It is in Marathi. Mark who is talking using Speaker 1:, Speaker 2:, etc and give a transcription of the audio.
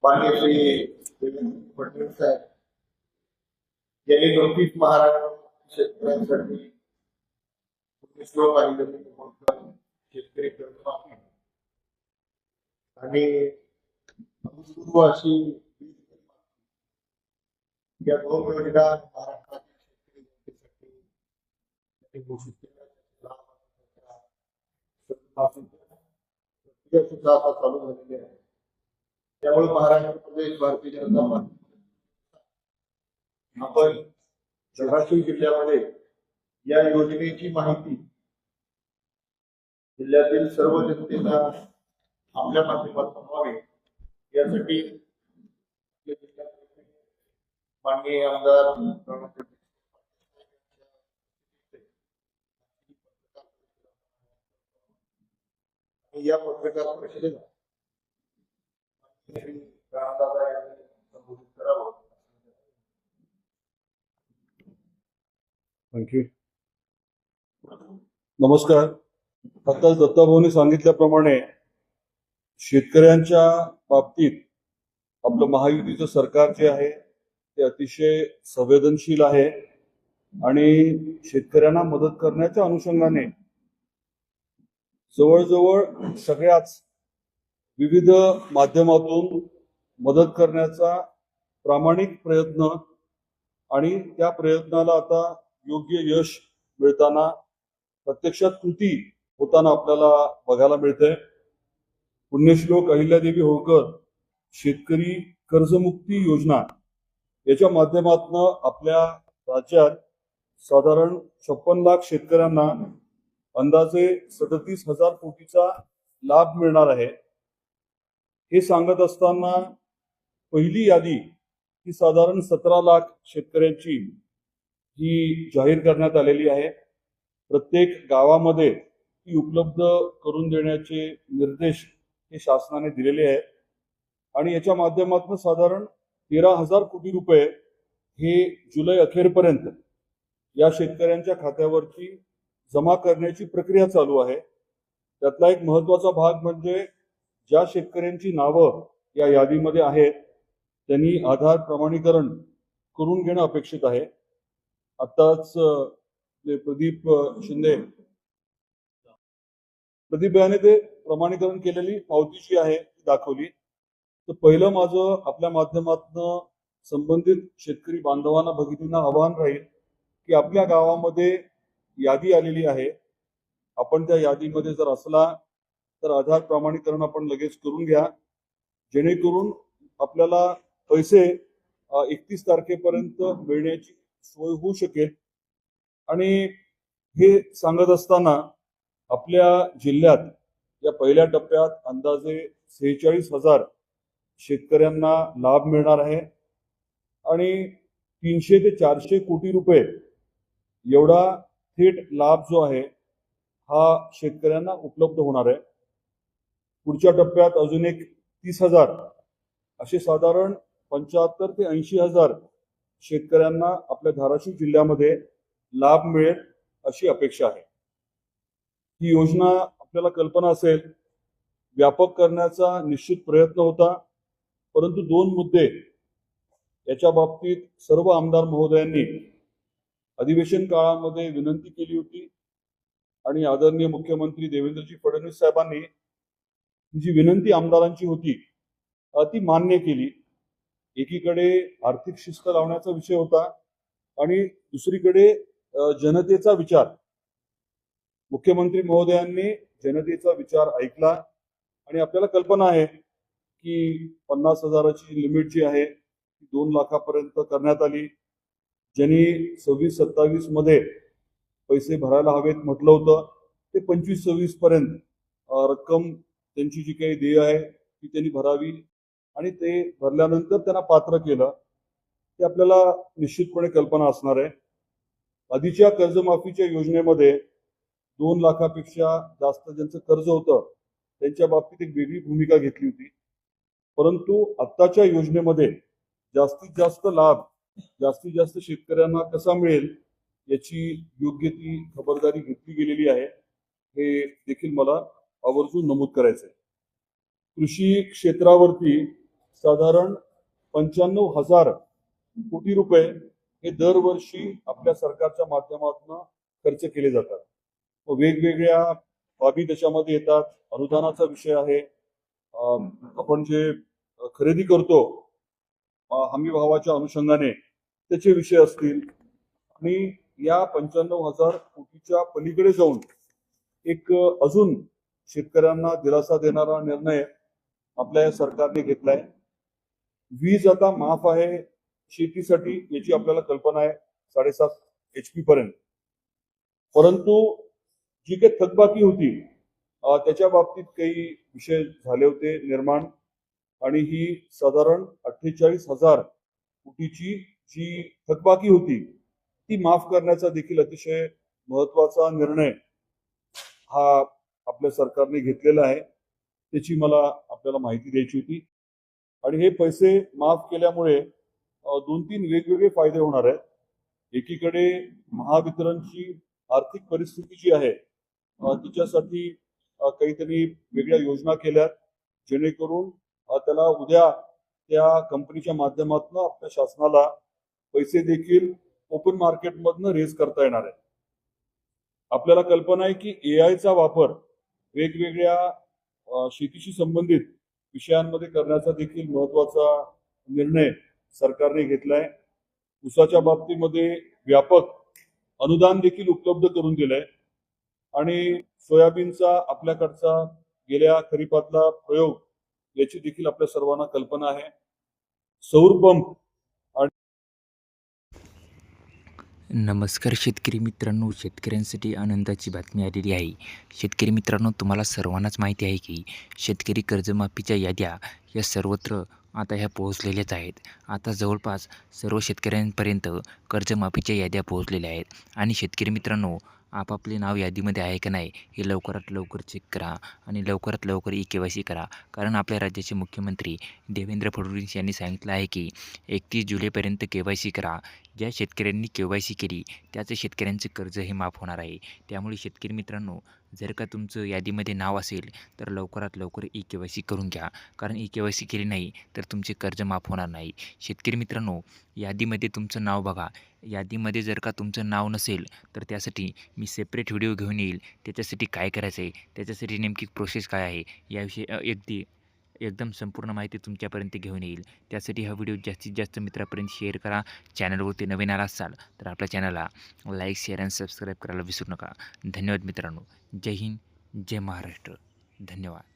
Speaker 1: माननीय श्री देवेंद्र फडणवीस साहेब यांनी नुकतीच महाराष्ट्र शेतकऱ्यांसाठी श्लोक आणि शेतकरी कर्जमाफी आणि अभूतपूर्व अशी या दोन योजना महाराष्ट्रातील शेतकरी जनतेसाठी घोषित केल्या सुद्धा आता चालू झालेली आहे. त्यामुळे महाराष्ट्र प्रदेश भारतीय जनता पार्टी आपण धाराशिव जिल्ह्यामध्ये या योजनेची माहिती जिल्ह्यातील सर्व जनतेला आपल्या माध्यमातून व्हावी यासाठी माननीय आमदार या पत्रकार परिषदेला संबोधित करावं.
Speaker 2: थँक्यू. नमस्कार. आता दत्ताभाऊंनी सांगितल्याप्रमाणे शेतकऱ्यांच्या बाबतीत आपलं महायुतीचं सरकार जे आहे ते अतिशय संवेदनशील आहे आणि शेतकऱ्यांना मदत करण्याच्या अनुषंगाने जवळजवळ सगळ्याच विविध माध्यमातून मदत करण्याचा प्रामाणिक प्रयत्न आणि त्या प्रयत्नाला आता योग्य यश मिळताना प्रत्यक्षात कृती होताना आपल्याला बघायला मिळते. पुण्यश्लोक अहिल्यादेवी होळकर शेतकरी कर्जमुक्ती योजना याच्या माध्यमातून आपल्या राज्यात साधारण 56 लाख शेतकऱ्यांना अंदाजे 37,000 कोटीचा लाभ मिळणार आहे. हे सांगत असताना पहिली यादी ही साधारण 17 लाख शेतकऱ्यांची ही जाहीर करण्यात आलेली आहे. प्रत्येक गावामध्ये ती उपलब्ध करून देण्याचे निर्देश हे शासनाने दिलेले आहेत आणि याच्या माध्यमातून साधारण 13,000 कोटी रुपये हे जुलै अखेरपर्यंत या शेतकऱ्यांच्या खात्यावरती जमा करण्याची प्रक्रिया चालू आहे. त्यातला एक महत्वाचा भाग म्हणजे ज्या शेतकऱ्यांची नावं या यादीमध्ये आहेत त्यांनी आधार प्रमाणीकरण करून घेणं अपेक्षित आहे. आताच प्रदीप शिंदे याने ते प्रमाणीकरण केलेली पावती जी आहे ती दाखवली. तर पहिलं माझं आपल्या माध्यमातून संबंधित शेतकरी बांधवांना भगिनींना आवाहन राहील की आपल्या गावामध्ये यादी आलेली आहे, आपण त्या यादीमध्ये जर असला तर आधार प्रमाणीकरण आपण लगेच करून घ्या, जेणेकरून आपल्याला पैसे 31 तारखेपर्यंत मिळण्याची सोय होऊ शकेल. आणि हे सांगत असताना आपल्या जिल्ह्यात या पहिल्या टप्प्यात अंदाजे 46,000 शेतकऱ्यांना लाभ मिळणार आहे आणि 300 ते 400 कोटी रुपये एवढा थेट लाभ जो आहे हा शेतकऱ्यांना उपलब्ध होणार आहे. पुढच्या टप्प्यात अजून एक 30,000 असे साधारण 75 ते 80,000 शेतकऱ्यांना आपल्या धाराशिव जिल्ह्यामध्ये लाभ मिळेल अशी अपेक्षा आहे. ही योजना आपल्याला कल्पना असेल व्यापक करण्याचा निश्चित प्रयत्न होता, परंतु 2 मुद्दे याच्या बाबतीत सर्व आमदार महोदयांनी अधिवेशन काळामध्ये विनंती केली होती आणि आदरणीय मुख्यमंत्री देवेंद्रजी फडणवीस साहेबांनी जी विनंती आमदारांची होती ती मान्य केली. एकीकडे आर्थिक शिस्त लावण्याचा विषय होता आणि दुसरीकडे जनतेचा विचार. मुख्यमंत्री महोदयांनी जनतेचा विचार ऐकला आणि आपल्याला कल्पना आहे की 50,000ची लिमिट जी आहे ती 2 लाखापर्यंत करण्यात आली. ज्यांनी 26-27 मध्ये पैसे भरायला हवेत म्हटलं होतं ते 25-26 पर्यंत रक्कम त्यांची जी काही देय आहे ती त्यांनी भरावी आणि ते भरल्यानंतर त्यांना पात्र केलं ते आपल्याला निश्चितपणे कल्पना असणार आहे. आधीच्या कर्जमाफीच्या योजनेमध्ये 2 लाखापेक्षा जास्त ज्यांचं कर्ज होतं त्यांच्या बाबतीत एक वेगळी भूमिका घेतली होती, परंतु आत्ताच्या योजनेमध्ये जास्तीत जास्त लाभ जास्तीत जास्त शेतकऱ्यांना कसा मिळेल याची योग्य ती खबरदारी घेतली गेलेली आहे, हे देखील मला आवर्जून नमूद करायचं आहे. कृषी क्षेत्रावरती साधारण 95,000 कोटी रुपये हे दरवर्षी आपल्या सरकारच्या माध्यमातून खर्च केले जातात. व वेगवेगळ्या बाबी त्याच्यामध्ये येतात. अनुदानाचा विषय आहे. आपण जे खरेदी करतो हमी भावाच्या अनुषंगाने त्याचे विषय असतील आणि या 95,000 कोटीच्या पलीकडे जाऊन एक अजून शेतकऱ्यांना दिलासा देणारा निर्णय आपल्या या सरकारने घेतलाय. वीज आता माफ आहे शेतीसाठी याची आपल्याला कल्पना आहे 7.5 HP पर्यंत. परंतु जी काही थकबाकी होती त्याच्या बाबतीत काही विषय झाले होते निर्माण आणि ही साधारण 48,000 कोटीची जी थकबाकी होती ती माफ करण्याचा देखील अतिशय महत्वाचा निर्णय हा आपल्या सरकारने घेतलेला आहे. त्याची मला आपल्याला माहिती द्यायची होती. आणि हे पैसे माफ केल्यामुळे 2-3 वेगवेगळे फायदे होणार आहेत. एकीकडे महावितरणची आर्थिक परिस्थिती जी आहे तिच्यासाठी काहीतरी वेगळ्या योजना केल्या जेणेकरून त्याला उद्या त्या कंपनीच्या माध्यमातून आपल्या शासनाला पैसे देखील ओपन मार्केटमधनं रेज करता येणार आहे. आपल्याला कल्पना आहे की एआयचा वापर वेगवेगळ्या शेतीशी संबंधित विषयांमध्ये करण्याचा देखील महत्वाचा निर्णय सरकारने घेतलाय. ऊसाच्या बाबतीमध्ये व्यापक अनुदान देखील उपलब्ध करून दिलंय आणि सोयाबीनचा आपल्याकडचा गेल्या खरीपातला प्रयोग याची देखील आपल्या सर्वांना कल्पना आहे. सौर पंप
Speaker 3: नमस्कार शेतकरी मित्रांनो, शेतकऱ्यांसाठी आनंदाची बातमी आलेली आहे. शेतकरी मित्रांनो, तुम्हाला सर्वांनाच माहिती आहे की शेतकरी कर्जमाफीच्या याद्या या सर्वत्र आता ह्या पोहोचलेल्याच आहेत. आता जवळपास सर्व शेतकऱ्यांपर्यंत कर्जमाफीच्या याद्या पोहोचलेल्या आहेत आणि शेतकरी मित्रांनो, आपापले नाव यादीमध्ये आहे का नाही हे लवकरात लवकर चेक करा आणि लवकरात लवकर KYC करा. कारण आपल्या राज्याचे मुख्यमंत्री देवेंद्र फडणवीस यांनी सांगितलं आहे की 31 जुलैपर्यंत KYC करा. ज्या शेतकऱ्यांनी KYC केली त्याच शेतकऱ्यांचे कर्ज हे माफ होणार आहे. त्यामुळे शेतकरी मित्रांनो, जर का तुमचं यादीमध्ये नाव असेल तर लवकरात लवकर KYC करून घ्या. कारण KYC केली नाही तर तुमचे कर्ज माफ होणार नाही. शेतकरी मित्रांनो, यादीमध्ये तुमचं नाव बघा. यादीमध्ये जर का तुमचं नाव नसेल तर त्यासाठी मी सेपरेट व्हिडिओ घेऊन येईल. त्याच्यासाठी काय करायचं आहे, त्याच्यासाठी नेमकी प्रोसेस काय आहे याविषयी एकदम संपूर्ण माहिती तुमच्यापर्यंत घेऊन येईल. त्यासाठी हा व्हिडिओ जास्तीत जास्त मित्रापर्यंत शेअर करा. चॅनलवरती नवीन आला असाल तर आपल्या चॅनलला लाईक, शेअर आणि सबस्क्राईब करायला विसरू नका. धन्यवाद मित्रांनो. जय हिंद, जय महाराष्ट्र. धन्यवाद.